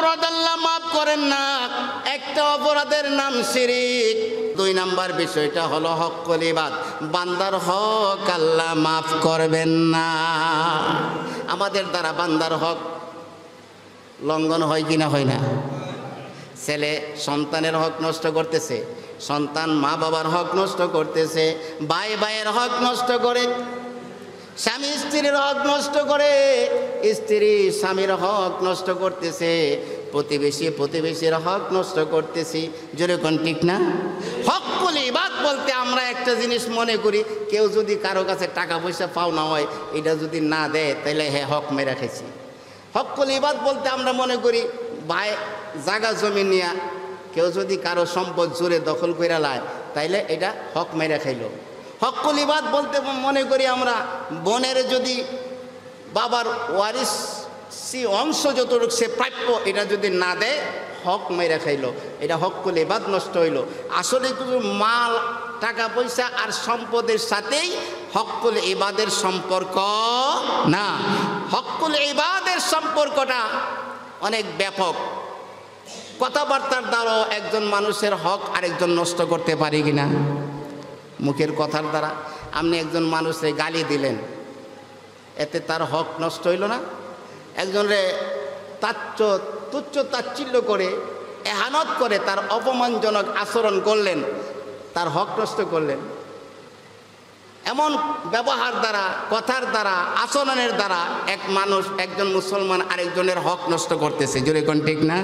অপরাধ আল্লাহ মাফ করেন না। একটা অপরাধের নাম শিরক। 2 নাম্বার বিষয়টা হলো হক্কুল ইবাদ, বান্দার হক আল্লাহ মাফ করবেন না। আমাদের দ্বারা বান্দার হক লঙ্ঘন হয় কিনা হয় না? ছেলে সন্তানের হক নষ্ট করতেছে, সন্তান মা বাবার হক নষ্ট করতেছে, ভাই ভাইয়ের হক নষ্ট করে, স্বামী স্ত্রীর হক নষ্ট করে, স্ত্রী স্বামীর হক নষ্ট করতেছে, প্রতিবেশী প্রতিবেশীর হক নষ্ট করতেছি। যেরকম ঠিক না? হক্কুল ইবাদ বলতে আমরা একটা জিনিস মনে করি, কেউ যদি কারো কাছে টাকা পয়সা পাওনা হয়, এটা যদি না দেয় তাহলে হ্যাঁ হক মেরে খেয়েছি। হক্কুল ইবাদ বলতে আমরা মনে করি ভাই জায়গা জমি নিয়ে কেউ যদি কারো সম্পদ জোরে দখল করে লায় তাইলে এটা হক মেরে খাইল। হক্কুল ইবাদ বলতে মনে করি আমরা বোনের যদি বাবার ওয়ারিসি অংশ যতটুকু সে প্রাপ্য এটা যদি না দেয় হক মেরে খাইল, এটা হক্কুল ইবাদ নষ্ট হইল। আসলে কিছু মাল টাকা পয়সা আর সম্পদের সাথেই হক্কুল ইবাদের সম্পর্ক না। হক্কুল ইবাদের সম্পর্কটা অনেক ব্যাপক। কথাবার্তার দ্বারাও একজন মানুষের হক আরেকজন নষ্ট করতে পারি কিনা? মুখের কথার দ্বারা আপনি একজন মানুষের গালি দিলেন, এতে তার হক নষ্ট হইল না? একজনরে তুচ্ছ তাচ্ছিল্য করে এহানত করে তার অপমানজনক আচরণ করলেন, তার হক নষ্ট করলেন। এমন ব্যবহার দ্বারা, কথার দ্বারা, আচরণের দ্বারা একজন মুসলমান আরেকজনের হক নষ্ট করতেছে। জোরে কোন ঠিক না?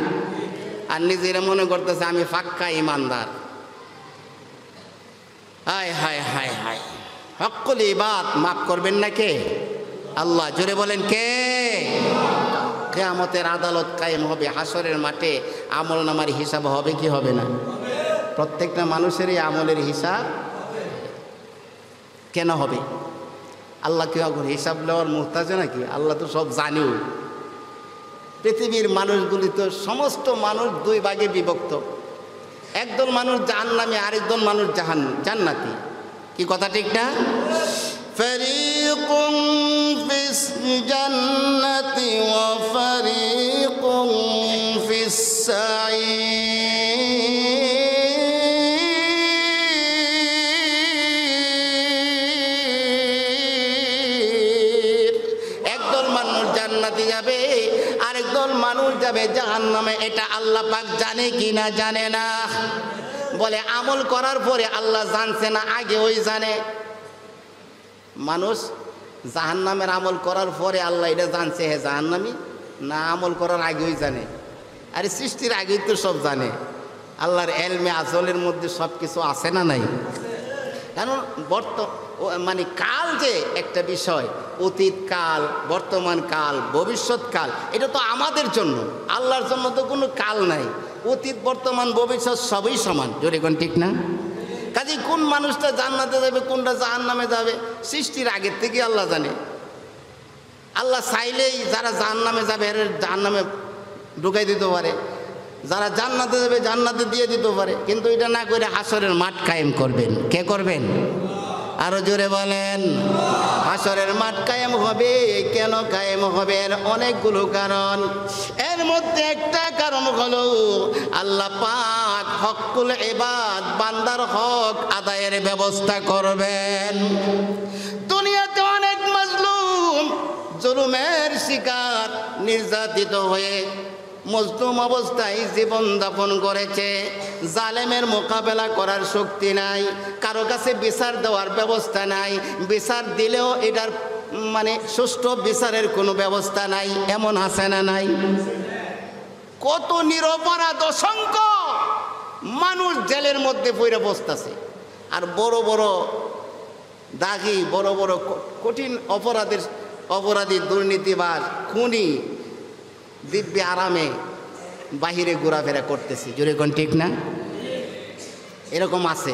আর নিজেরা মনে করতেছে আমি পাক্কা ইমানদার। হায় হায় হায় হায়, হক্কুল ইবাদ মাফ করবেন না কে? আল্লাহ। জোরে বলেন কে? কিয়ামতের আদালত কায়েম হবে, হাসরের মাঠে আমল নামার হিসাব হবে কি হবে না? প্রত্যেকটা মানুষেরই আমলের হিসাব কেন হবে? আল্লাহ কি হিসাব নেওয়ার মুহতাজ নাকি? আল্লাহ তো সব জানেও। পৃথিবীর মানুষগুলি তো সমস্ত মানুষ 2 ভাগে বিভক্ত। একদল মানুষ জাহান্নামী, আরেকদল মানুষ জান্নাতি। কি কথা ঠিক না? ফারিকুম ফিস জান্নাতি ওয়া ফারিকুম ফিস সাঈর। একদল মানুষ জান্নাতে যাবে, আরেকদল মানুষ যাবে জাহান্নামে। এটা আল্লাহ পাক জানে কি না? জানে না। বলে আমল করার পরে আল্লাহ জানছে না, আগে ওই জানে। মানুষ জাহান্নামের আমল করার পরে আল্লাহ এটা জানছে হে জাহান্নামী, না আমল করার আগেই জানে? আরে সৃষ্টির আগেই তো সব জানে। আল্লাহর এলমে আজলের মধ্যে সব কিছু আছে না নাই? কারণ মানে কাল যে একটা বিষয়, অতীত কাল, বর্তমান কাল, ভবিষ্যৎ কাল, এটা তো আমাদের জন্য। আল্লাহর জন্য তো কোনো কাল নাই। অতীত বর্তমান ভবিষ্যৎ সবই সমান। জোরে কোন ঠিক না? কাজে কোন মানুষটা জান্নাতে যাবে, কোনটা জাহান্নামে যাবে, সৃষ্টির আগের থেকে আল্লাহ জানে। আল্লাহ চাইলেই যারা জাহান্নামে যাবে এর জাহান্নামে ঢুকাই দিতে পারে, যারা জান্নাতে যাবে জান্নাতে দিয়ে দিতে পারে। কিন্তু এটা না করে হাসরের মাঠ কায়েম করবেন। কে করবেন? আরো জোরে বলেন। হাসরের মাঠ কায়েম হবে। কেন কায়েম হবে? এর অনেকগুলো কারণ। এর মধ্যে একটা কারণ হলো আল্লাহ পাক হক্কুল ইবাদ, বান্দার হক আদায়ের ব্যবস্থা করবেন। দুনিয়াতে অনেক মাজলুম জুলুমের শিকার, নির্যাতিত হয়ে মজলুম অবস্থায় জীবন যাপন করেছে। জালেমের মোকাবেলা করার শক্তি নাই, কারো কাছে বিচার দেওয়ার ব্যবস্থা নাই, বিচার দিলেও এটার মানে সুষ্ঠু বিচারের কোনো ব্যবস্থা নাই। এমন আছে না নাই? কত নিরপরাধ অসংখ্য মানুষ জেলের মধ্যে পড়ে বসতেছে। আর বড় বড় দাগি, বড় বড় কঠিন অপরাধী, দুর্নীতিবাজ, খুনি দিব্যে আরামে বাহিরে ঘোরাফেরা করতেছে। জোরে কোন ঠিক না? এরকম আছে।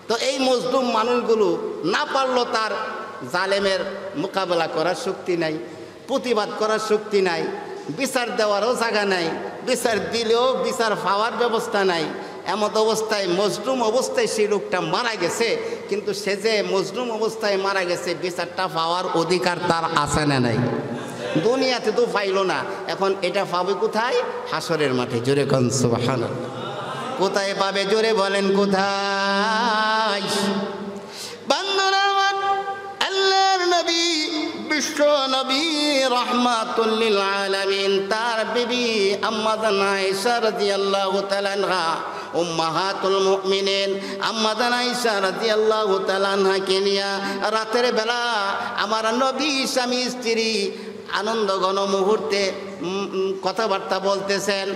তো এই মজলুম মানুষগুলো না পারলো তার জালেমের মোকাবেলা করার শক্তি নাই, প্রতিবাদ করার শক্তি নাই, বিচার দেওয়ারও জায়গা নাই, বিচার দিলেও বিচার পাওয়ার ব্যবস্থা নাই। এমত অবস্থায় মজলুম অবস্থায় সেই লোকটা মারা গেছে। কিন্তু সে যে মজলুম অবস্থায় মারা গেছে, বিচারটা পাওয়ার অধিকার তার আছে না নাই? দুনিয়াতে তো পাইল না, এখন এটা পাবে কোথায়? হাসরের মাঠে। জোরে কোন সুবহানাল্লাহ। কোথায় পাবে? জোরে বলেন কোথায়? বান্দরা আমার, আল্লাহর নবী বিশ্ব নবী রাহমাতুল লিল আলামিন, তার বিবি আম্মা জান আয়েশা রাদিয়াল্লাহু তাআলা আনহা, উম্মাহাতুল মুমিনিন আম্মা জান আয়েশা রাদিয়াল্লাহু তাআলা আনহাকে নিয়া রাতের বেলা আমার নবী স্বামী স্ত্রী আনন্দ ঘন মুহূর্তে কথাবার্তা বলতেছেন।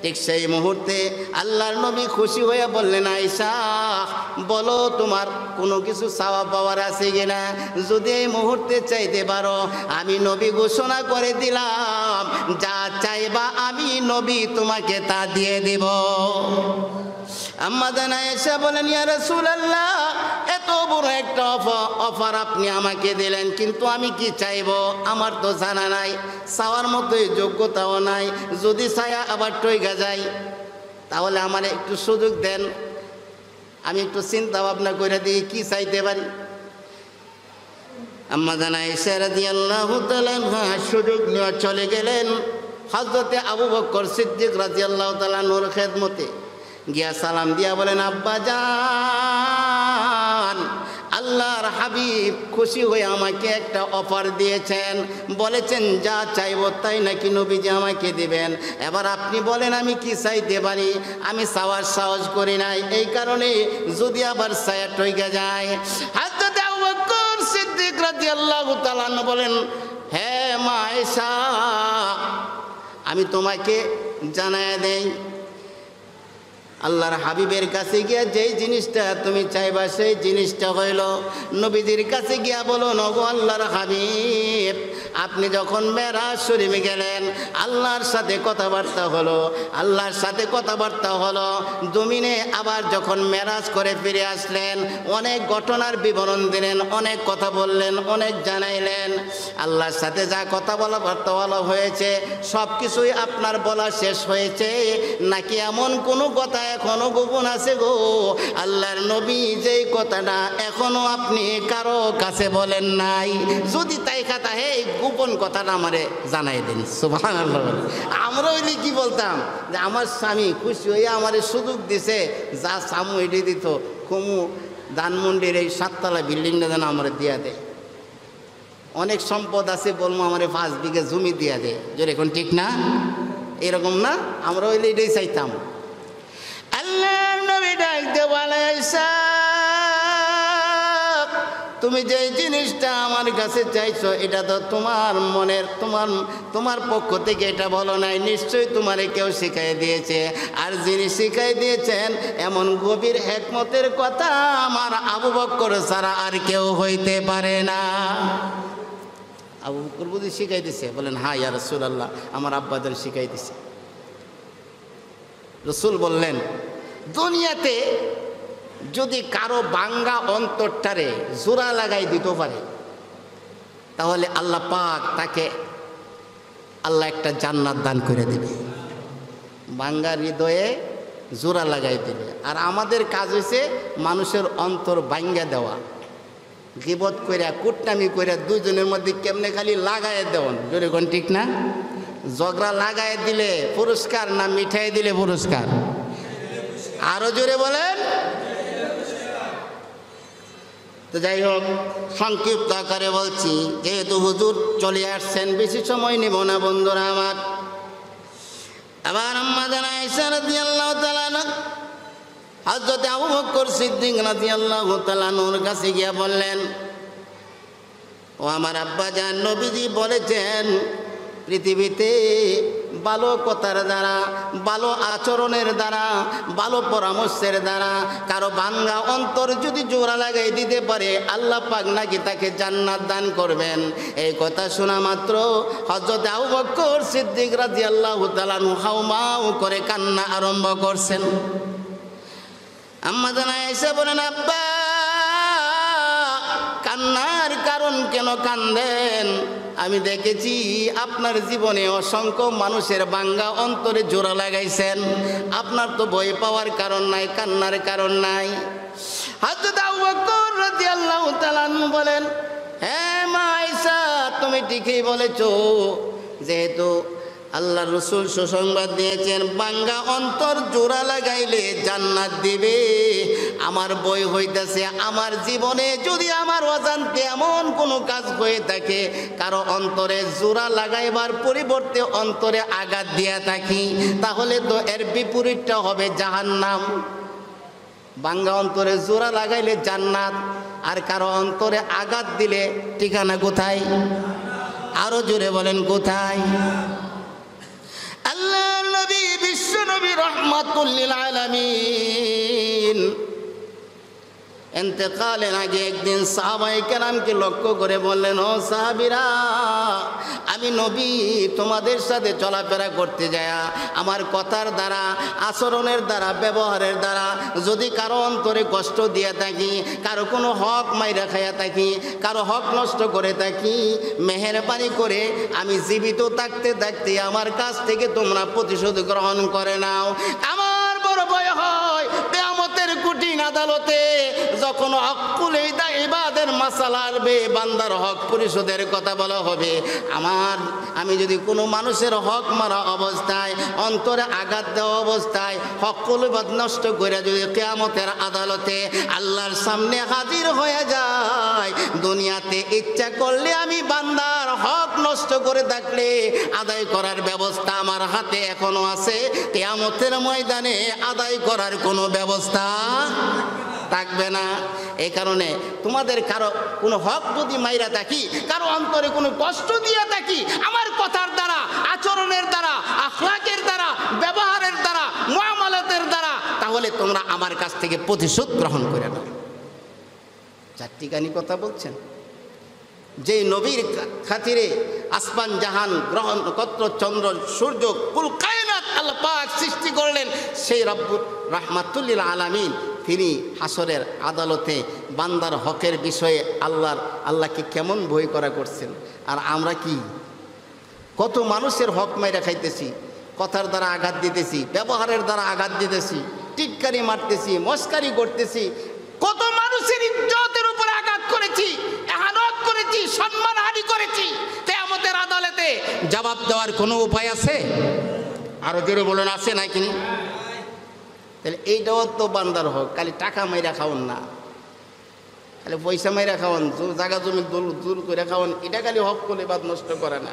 ঠিক সেই মুহূর্তে আল্লাহর নবী খুশি হয়ে বললেন, আয়েশা বলো তোমার কোনো কিছু চাওয়া পাওয়ার আছে কিনা? যদি এই মুহূর্তে চাইতে পারো, আমি নবী ঘোষণা করে দিলাম, যা চাইবা আমি নবী তোমাকে তা দিয়ে দিব। আম্মা জান আয়েশা বলেন, ইয়া রাসূলুল্লাহ, এত বড় একটা অফার আপনি আমাকে দিলেন, কিন্তু আমি কি চাইবো আমার তো জানা নাই, চাওয়ার মতোই যোগ্যতাও নাই। যদি চায়া আবার টইগা যাই, তাহলে আমার একটু সুযোগ দেন, আমি একটু চিন্তা ভাবনা করে দিই কি চাইতে পারি। আম্মা জান আয়েশা রাদিয়াল্লাহু তাআলা সুযোগ নিয়ে চলে গেলেন হযরতে আবু বকর সিদ্দিক রাদিয়াল্লাহু তাআলা নূর খেদমতে। গিয়া সালাম দিয়া বলেন, আব্বা জান, আল্লাহর হাবিব খুশি হয়ে আমাকে একটা অফার দিয়েছেন, বলেছেন যা চাইবো তাই নাকি নবীজি আমাকে দিবেন। এবার আপনি বলেন আমি কি চাইতে পারি? আমি চাওয়ার সাহস করি নাই, এই কারণে যদি আবার চায়া টইকা যায়। হযরত আবু বকর সিদ্দিক রাদিয়াল্লাহু তাআলা বলেন, হ্যাঁ মা আয়েশা, আমি তোমাকে জানায়া দেই, আল্লাহর হাবিবের কাছে গিয়া যেই জিনিসটা তুমি চাইবা সেই জিনিসটা হইল, নবীজির কাছে গিয়া বলো, নগো আল্লাহর হাবিব, আপনি যখন মেরাজ শরীফে গেলেন, আল্লাহর সাথে কথাবার্তা হলো, আল্লাহর সাথে কথাবার্তা হলো, জমিনে আবার যখন মেরাজ করে ফিরে আসলেন, অনেক ঘটনার বিবরণ দিলেন, অনেক কথা বললেন, অনেক জানাইলেন। আল্লাহর সাথে যা কথা বার্তা বলা হয়েছে সব কিছুই আপনার বলা শেষ হয়েছে নাকি এমন কোনো কথা এখনো গোপন আছে গো? আল্লাহর নবী যেই কথাটা এখনো আপনি কারো কাছে বলেন নাই, যদি তাই কথা হে গোপন কথাটা আমারে জানাই দিন। সুবহানাল্লাহ। আমরা হইলে কি বলতাম যে আমার স্বামী খুশি হয়ে আমারে সুযোগ দিছে, যা সামু এটি দিত, কমু ধানমন্ডির এই 7 তলা বিল্ডিংটা যেন আমার দিয়া দেয়, অনেক সম্পদ আছে বলবো আমারে 5 বিঘা জমি দিয়া দেয়। যদি এখন ঠিক না, এরকম না? আমরা হইলে এটাই চাইতাম। আল্লাহর নবী ডাকতে বলে, আয়েশা তুমি যে জিনিসটা আমার কাছে চাইছো এটা তো তোমার মনের তোমার পক্ষ থেকে এটা বলো নাই, নিশ্চয়ই তোমারে কেউ শিখাই দিয়েছে। আর যিনি শিখাই দিয়েছেন এমন গভীর হিকমতের কথা আমার আবু বকর ছাড়া আর কেউ হইতে পারে না। আবু বকর বুঝি শিখাই দিছে? বলেন হ্যাঁ ইয়া রাসূলুল্লাহ, আমার আব্বাদের শিখাই দিছে। রসুল বললেন, দুনিয়াতে যদি কারো বাঙ্গা অন্তরটারে জোড়া লাগাই দিতে পারে, তাহলে আল্লাহ পাক তাকে আল্লাহ একটা জান্নাত দান করে দেবে, বাঙ্গা হৃদয়ে জোড়া লাগাই দেবে। আর আমাদের কাজ হয়েছে মানুষের অন্তর ভাঙ্গা দেওয়া, গীবত কইরা কুটনামি কইরা দুজনের মধ্যে কেমনে খালি লাগাই দেওয়ান। জোরে কোন ঠিক না? ঝগড়া লাগাই দিলে পুরস্কার না মিঠাই দিলে পুরস্কার? আরো জোরে বলেন। তো যাই হোক, সংক্ষিপ্ত আকারে বলছি, যেহেতু হুজুর চলে আসছেন, বেশি সময় নেব না বন্ধুরা আমার। আবার আম্মা জান আয়েশা রাদিয়াল্লাহু তাআলা হযরত আবু বকর সিদ্দিক রাদিয়াল্লাহু তাআলা নূর কাছে গিয়া বললেন, ও আমার আব্বা জান, নবীজি বলেছেন পৃথিবীতে ভালো কথার দ্বারা, ভালো আচরণের দ্বারা, ভালো পরামর্শের দ্বারা কারো ভাঙ্গা অন্তর যদি জোড়া লাগাই দিতে পারে, আল্লাহ পাক নাকি তাকে জান্নাত দান করবেন। এই কথা শোনা মাত্র হযরত আবু বকর সিদ্দিক রাদিয়াল্লাহু তাআলা হাউমাউ করে কান্না আরম্ভ করছেন। আম্মা জান আয়েশা বলেন, আব্বা কান্নার কারণ কেন কান্দেন? আমি দেখেছি আপনার জীবনে অসংখ্য মানুষের ভাঙ্গা অন্তরে জোড়া লাগাইছেন, আপনার তো ভয় পাওয়ার কারণ নাই, কান্নার কারণ নাই। হযরত আবু বকর রাদিয়াল্লাহু তাআলা বলেন, হ্যাঁ মা আয়েশা, তুমি ঠিকই বলেছ, যেহেতু আল্লাহ রসুল সুসংবাদ দিয়েছেন বাঙ্গা অন্তর জোড়া লাগাইলে জান্নাত দিবে। আমার বই হইতেছে, আমার জীবনে যদি আমার অজান্তে এমন কোনো কাজ হয়ে থাকে, কারো অন্তরে জোড়া লাগাইবার পরিবর্তে অন্তরে আঘাত দিয়া থাকি, তাহলে তো এর বিপরীতটা হবে জাহান্নাম। বাঙ্গা অন্তরে জোড়া লাগাইলে জান্নাত, আর কারো অন্তরে আঘাত দিলে ঠিকানা কোথায়? আরো জোরে বলেন কোথায়? আল্লাহর নবী বিশ্ব নবী রহমাতুল লিল আলামিন ইন্তেকালের আগে একদিন সাহাবায়ে কেরামকে লক্ষ্য করে বললেন, ও সাহাবীরা, আমি নবী তোমাদের সাথে চলাফেরা করতে যায় আমার কথার দ্বারা, আচরণের দ্বারা, ব্যবহারের দ্বারা যদি কারো অন্তরে কষ্ট দিয়ে থাকি, কারো কোনো হক মাইরা খাইয়া থাকি, কারো হক নষ্ট করে থাকি, মেহেরবানি করে আমি জীবিত থাকতে থাকতে আমার কাছ থেকে তোমরা প্রতিশোধ গ্রহণ করে নাও। আমার বড় ভয় হয় কিয়ামতের কঠিন আদালতে যখন হকুল ইবাদের মাসালা আসবে, বান্দার হক পরিশোধের কথা বলা হবে, আমি যদি কোনো মানুষের হক মারা অবস্থায়, অন্তরে আঘাত দেওয়া অবস্থায় হকুল ইবাদ নষ্ট করে যদি কিয়ামতের আদালতে আল্লাহর সামনে হাজির হয়ে যায়, দুনিয়াতে ইচ্ছা করলে আমি বান্দার হক নষ্ট করে থাকলে আদায় করার ব্যবস্থা আমার হাতে এখনো আছে, কিয়ামতের ময়দানে আদায় করার কোনো ব্যবস্থা থাকবে না। এই কারণে তোমাদের কারো কোনো হক যদি মাইরা থাকি, কারো অন্তরে কোনো কষ্ট দিয়ে থাকি, আমার কথার দ্বারা, আচরণের দ্বারা, আখলাকের দ্বারা, ব্যবহারের দ্বারা, মুআমালাতের দ্বারা, তাহলে তোমরা আমার কাছ থেকে প্রতিশোধ গ্রহণ করে নাও। চারটিখানি কথা বলছেন। যে নবীর খাতিরে আসমান জাহান গ্রহ নক্ষত্র চন্দ্র সূর্য কুল কায়নাত আল্লাহ পাক সৃষ্টি করলেন, সেই রব্বুর রাহমাতুল লিল আলামিন তিনি হাসরের আদালতে বান্দার হকের বিষয়ে আল্লাহকে কেমন ভয় করা করছেন। আর আমরা কি কত মানুষের হক মাইরা খাইতেছি, কথার দ্বারা আঘাত দিতেছি, ব্যবহারের দ্বারা আঘাত দিতেছি, টিটকারি মারতেছি, মস্কারি করতেছি, কত মানুষের ইজ্জতের উপর আঘাত করেছি, ইহানত করেছি, সম্মানহানি করেছি। কিয়ামতের আদালতে জবাব দেওয়ার কোনো উপায় আছে? আরো জোরে বলুন, আছে নাকি? তাহলে এইটাও তো বান্দার হক। খালি টাকা মাইরা খাওয়ান না, খালি পয়সা মাইরা খাওয়ান, জায়গা জমি দূর করে খাওয়ান, এটা খালি হক করে বাদ নষ্ট করে না।